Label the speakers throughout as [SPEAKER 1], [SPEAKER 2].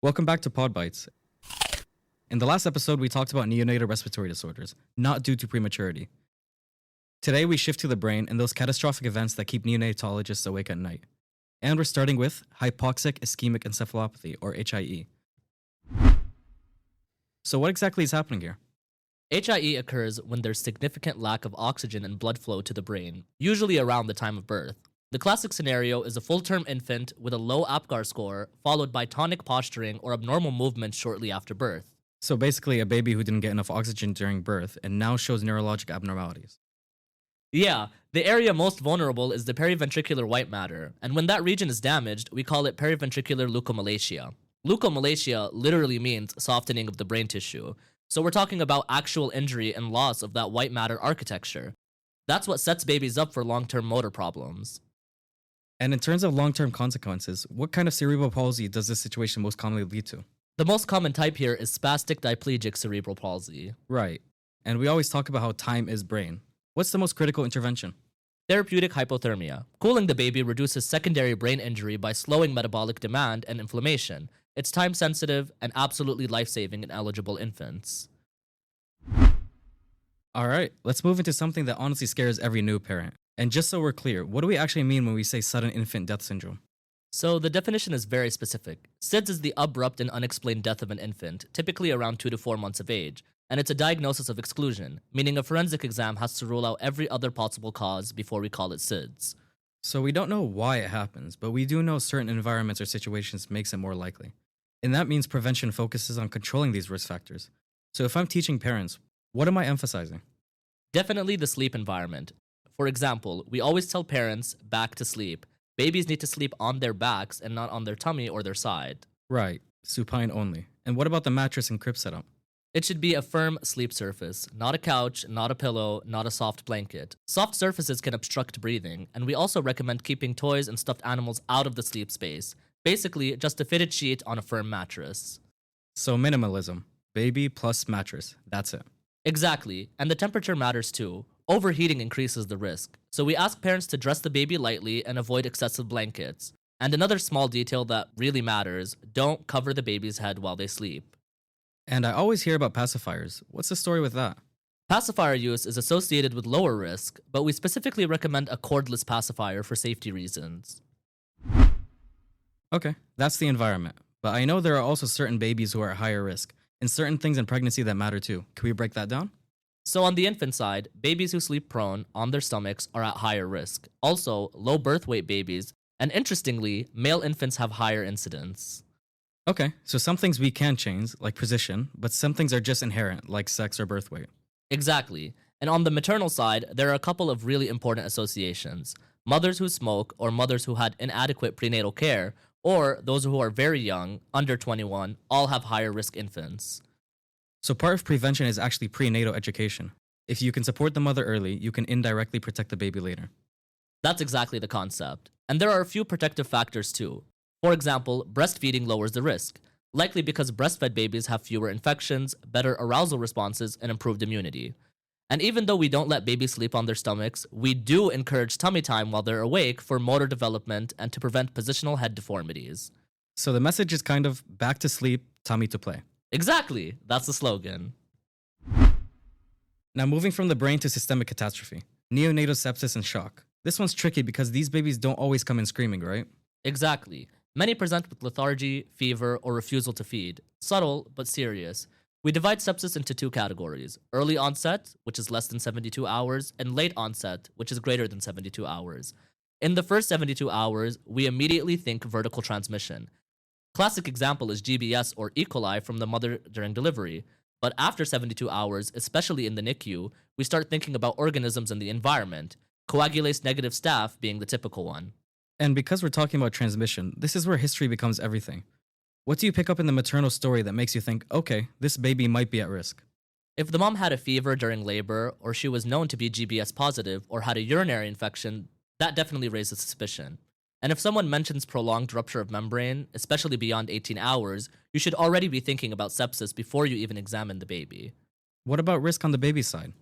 [SPEAKER 1] Welcome back to PodBites. In the last episode, we talked about neonatal respiratory disorders, not due to prematurity. Today, we shift to the brain and those catastrophic events that keep neonatologists awake at night. And we're starting with Hypoxic-Ischemic Encephalopathy, or HIE. So what exactly is happening here?
[SPEAKER 2] HIE occurs when there's significant lack of oxygen and blood flow to the brain, usually around the time of birth. The classic scenario is a full-term infant with a low APGAR score, followed by tonic posturing or abnormal movement shortly after birth.
[SPEAKER 1] So basically, a baby who didn't get enough oxygen during birth and now shows neurologic abnormalities.
[SPEAKER 2] Yeah, the area most vulnerable is the periventricular white matter, and when that region is damaged, we call it periventricular leukomalacia. Leukomalacia literally means softening of the brain tissue, so we're talking about actual injury and loss of that white matter architecture. That's what sets babies up for long-term motor problems.
[SPEAKER 1] And in terms of long-term consequences, what kind of cerebral palsy does this situation most commonly lead to?
[SPEAKER 2] The most common type here is spastic diplegic cerebral palsy.
[SPEAKER 1] Right. And we always talk about how time is brain. What's the most critical intervention?
[SPEAKER 2] Therapeutic hypothermia. Cooling the baby reduces secondary brain injury by slowing metabolic demand and inflammation. It's time-sensitive and absolutely life-saving in eligible infants.
[SPEAKER 1] Alright, let's move into something that honestly scares every new parent. And just so we're clear, what do we actually mean when we say sudden infant death syndrome?
[SPEAKER 2] So the definition is very specific. SIDS is the abrupt and unexplained death of an infant, typically around 2 to 4 months of age, and it's a diagnosis of exclusion, meaning a forensic exam has to rule out every other possible cause before we call it SIDS.
[SPEAKER 1] So we don't know why it happens, but we do know certain environments or situations makes it more likely. And that means prevention focuses on controlling these risk factors. So if I'm teaching parents, what am I emphasizing?
[SPEAKER 2] Definitely the sleep environment. For example, we always tell parents, back to sleep. Babies need to sleep on their backs and not on their tummy or their side.
[SPEAKER 1] Right, supine only. And what about the mattress and crib setup?
[SPEAKER 2] It should be a firm sleep surface, not a couch, not a pillow, not a soft blanket. Soft surfaces can obstruct breathing, and we also recommend keeping toys and stuffed animals out of the sleep space. Basically, just a fitted sheet on a firm mattress.
[SPEAKER 1] So minimalism, baby plus mattress, that's it.
[SPEAKER 2] Exactly, and the temperature matters too. Overheating increases the risk, so we ask parents to dress the baby lightly and avoid excessive blankets. And another small detail that really matters, don't cover the baby's head while they sleep.
[SPEAKER 1] And I always hear about pacifiers. What's the story with that?
[SPEAKER 2] Pacifier use is associated with lower risk, but we specifically recommend a cordless pacifier for safety reasons.
[SPEAKER 1] Okay, that's the environment. But I know there are also certain babies who are at higher risk, and certain things in pregnancy that matter too. Can we break that down?
[SPEAKER 2] So on the infant side, babies who sleep prone on their stomachs are at higher risk. Also, low birth weight babies, and interestingly, male infants have higher incidence.
[SPEAKER 1] Okay, so some things we can change, like position, but some things are just inherent, like sex or birth weight.
[SPEAKER 2] Exactly. And on the maternal side, there are a couple of really important associations. Mothers who smoke, or mothers who had inadequate prenatal care, or those who are very young, under 21, all have higher risk infants.
[SPEAKER 1] So part of prevention is actually prenatal education. If you can support the mother early, you can indirectly protect the baby later.
[SPEAKER 2] That's exactly the concept. And there are a few protective factors too. For example, breastfeeding lowers the risk, likely because breastfed babies have fewer infections, better arousal responses, and improved immunity. And even though we don't let babies sleep on their stomachs, we do encourage tummy time while they're awake for motor development and to prevent positional head deformities.
[SPEAKER 1] So the message is kind of back to sleep, tummy to play.
[SPEAKER 2] Exactly, that's the slogan.
[SPEAKER 1] Now moving from the brain to systemic catastrophe. Neonatal sepsis and shock. This one's tricky because these babies don't always come in screaming, right?
[SPEAKER 2] Exactly. Many present with lethargy, fever, or refusal to feed. Subtle, but serious. We divide sepsis into 2 categories. Early onset, which is less than 72 hours, and late onset, which is greater than 72 hours. In the first 72 hours, we immediately think vertical transmission. Classic example is GBS or E. coli from the mother during delivery. But after 72 hours, especially in the NICU, we start thinking about organisms in the environment, coagulase negative staph being the typical one.
[SPEAKER 1] And because we're talking about transmission, this is where history becomes everything. What do you pick up in the maternal story that makes you think, okay, this baby might be at risk?
[SPEAKER 2] If the mom had a fever during labor, or she was known to be GBS positive, or had a urinary infection, that definitely raises suspicion. And if someone mentions prolonged rupture of membrane, especially beyond 18 hours, you should already be thinking about sepsis before you even examine the baby.
[SPEAKER 1] What about risk on the baby side?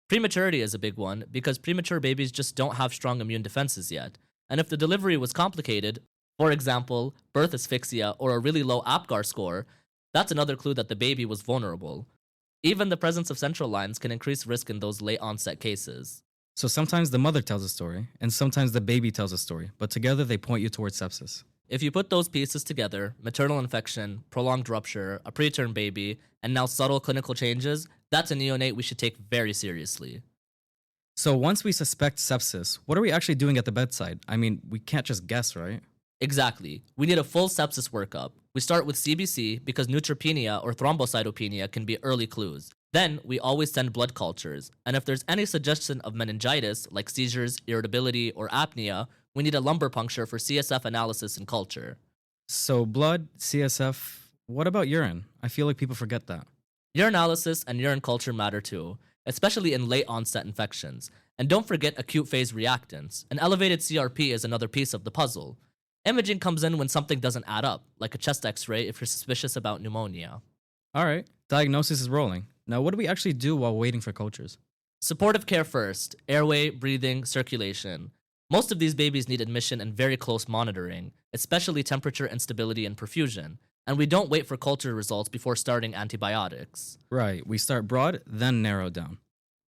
[SPEAKER 2] Prematurity is a big one because premature babies just don't have strong immune defenses yet. And if the delivery was complicated, For example, birth asphyxia or a really low APGAR score, that's another clue that the baby was vulnerable. Even the presence of central lines can increase risk in those late onset cases.
[SPEAKER 1] So sometimes the mother tells a story, and sometimes the baby tells a story, but together they point you towards sepsis.
[SPEAKER 2] If you put those pieces together, maternal infection, prolonged rupture, a preterm baby, and now subtle clinical changes, that's a neonate we should take very seriously.
[SPEAKER 1] So once we suspect sepsis, what are we actually doing at the bedside? I mean, we can't just guess, right?
[SPEAKER 2] Exactly. We need a full sepsis workup. We start with CBC because neutropenia or thrombocytopenia can be early clues. Then, we always send blood cultures, and if there's any suggestion of meningitis, like seizures, irritability, or apnea, we need a lumbar puncture for CSF analysis and culture.
[SPEAKER 1] So blood, CSF, what about urine? I feel like people forget that.
[SPEAKER 2] Urinalysis and urine culture matter too, especially in late onset infections. And don't forget acute phase reactants. An elevated CRP is another piece of the puzzle. Imaging comes in when something doesn't add up, like a chest x-ray if you're suspicious about pneumonia.
[SPEAKER 1] All right, diagnosis is rolling. Now, what do we actually do while waiting for cultures?
[SPEAKER 2] Supportive care first: airway, breathing, circulation. Most of these babies need admission and very close monitoring, especially temperature instability and perfusion. And we don't wait for culture results before starting antibiotics.
[SPEAKER 1] Right, we start broad, then narrow down.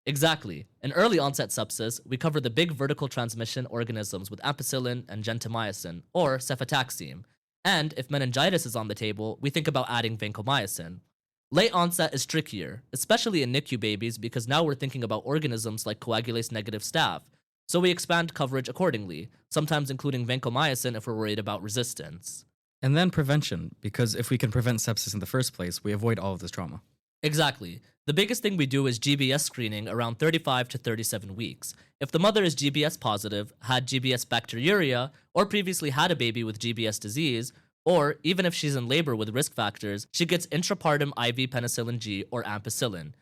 [SPEAKER 2] Exactly. In early onset sepsis, we cover the big vertical transmission organisms with ampicillin and gentamicin, or cefotaxime. And if meningitis is on the table, we think about adding vancomycin. Late onset is trickier, especially in NICU babies, because now we're thinking about organisms like coagulase-negative staph. So we expand coverage accordingly, sometimes including vancomycin if we're worried about resistance.
[SPEAKER 1] And then prevention, because if we can prevent sepsis in the first place, we avoid all of this trauma.
[SPEAKER 2] Exactly. The biggest thing we do is GBS screening around 35 to 37 weeks. If the mother is GBS positive, had GBS bacteriuria, or previously had a baby with GBS disease, or even if she's in labor with risk factors, she gets intrapartum IV penicillin G or ampicillin.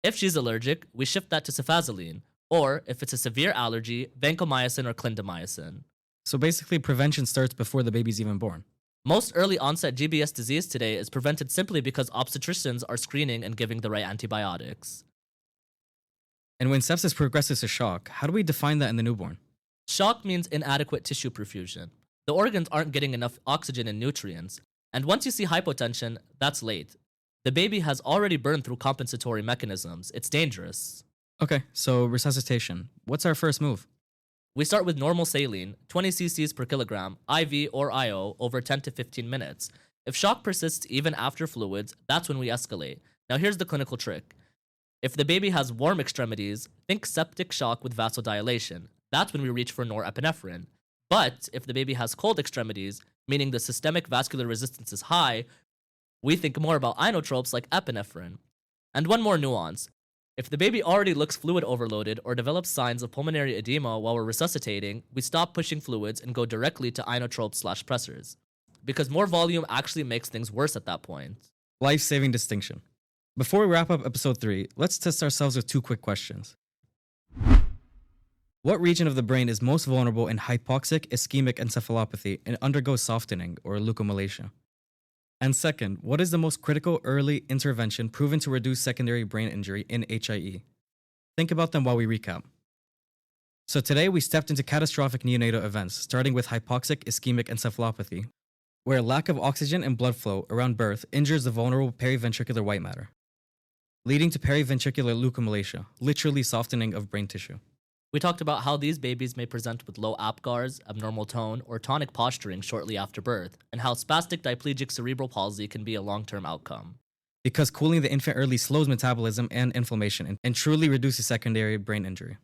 [SPEAKER 2] If she's allergic, we shift that to cefazoline, or if it's a severe allergy, vancomycin or clindamycin.
[SPEAKER 1] So basically, prevention starts before the baby's even born.
[SPEAKER 2] Most early onset GBS disease today is prevented simply because obstetricians are screening and giving the right antibiotics.
[SPEAKER 1] And when sepsis progresses to shock, how do we define that in the newborn?
[SPEAKER 2] Shock means inadequate tissue perfusion. The organs aren't getting enough oxygen and nutrients, and once you see hypotension, that's late. The baby has already burned through compensatory mechanisms. It's dangerous.
[SPEAKER 1] Okay, so resuscitation. What's our first move?
[SPEAKER 2] We start with normal saline, 20 cc's per kilogram, IV or IO, over 10 to 15 minutes. If shock persists even after fluids, that's when we escalate. Now here's the clinical trick. If the baby has warm extremities, think septic shock with vasodilation. That's when we reach for norepinephrine. But if the baby has cold extremities, meaning the systemic vascular resistance is high, we think more about inotropes like epinephrine. And one more nuance. If the baby already looks fluid overloaded or develops signs of pulmonary edema while we're resuscitating, we stop pushing fluids and go directly to inotropes/pressors. Because more volume actually makes things worse at that point.
[SPEAKER 1] Life-saving distinction. Before we wrap up episode 3, let's test ourselves with 2 quick questions. What region of the brain is most vulnerable in hypoxic-ischemic encephalopathy and undergoes softening or leukomalacia? And second, what is the most critical early intervention proven to reduce secondary brain injury in HIE? Think about them while we recap. So today we stepped into catastrophic neonatal events, starting with hypoxic-ischemic encephalopathy, where lack of oxygen and blood flow around birth injures the vulnerable periventricular white matter, leading to periventricular leukomalacia, literally softening of brain tissue.
[SPEAKER 2] We talked about how these babies may present with low APGARs, abnormal tone, or tonic posturing shortly after birth, and how spastic diplegic cerebral palsy can be a long-term outcome.
[SPEAKER 1] Because cooling the infant early slows metabolism and inflammation and truly reduces secondary brain injury.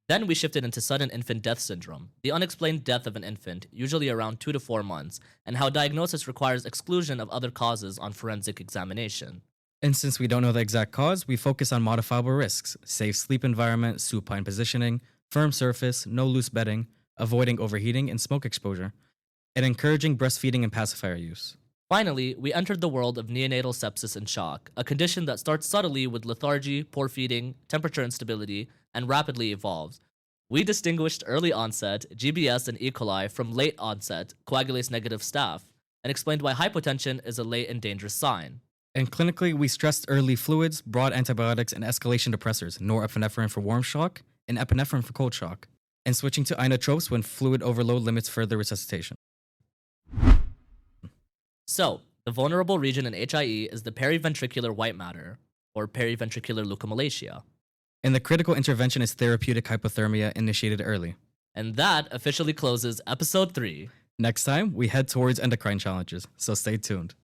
[SPEAKER 2] Then we shifted into sudden infant death syndrome, the unexplained death of an infant, usually around 2 to 4 months, and how diagnosis requires exclusion of other causes on forensic examination.
[SPEAKER 1] And since we don't know the exact cause, we focus on modifiable risks: safe sleep environment, supine positioning, firm surface, no loose bedding, avoiding overheating and smoke exposure, and encouraging breastfeeding and pacifier use.
[SPEAKER 2] Finally, we entered the world of neonatal sepsis and shock, a condition that starts subtly with lethargy, poor feeding, temperature instability, and rapidly evolves. We distinguished early onset, GBS and E. coli, from late onset, coagulase-negative staph, and explained why hypotension is a late and dangerous sign.
[SPEAKER 1] And clinically, we stressed early fluids, broad antibiotics, and escalation depressors, norepinephrine for warm shock and epinephrine for cold shock, and switching to inotropes when fluid overload limits further resuscitation.
[SPEAKER 2] So, the vulnerable region in HIE is the periventricular white matter, or periventricular leukomalacia.
[SPEAKER 1] And the critical intervention is therapeutic hypothermia initiated early.
[SPEAKER 2] And that officially closes episode 3.
[SPEAKER 1] Next time, we head towards endocrine challenges, so stay tuned.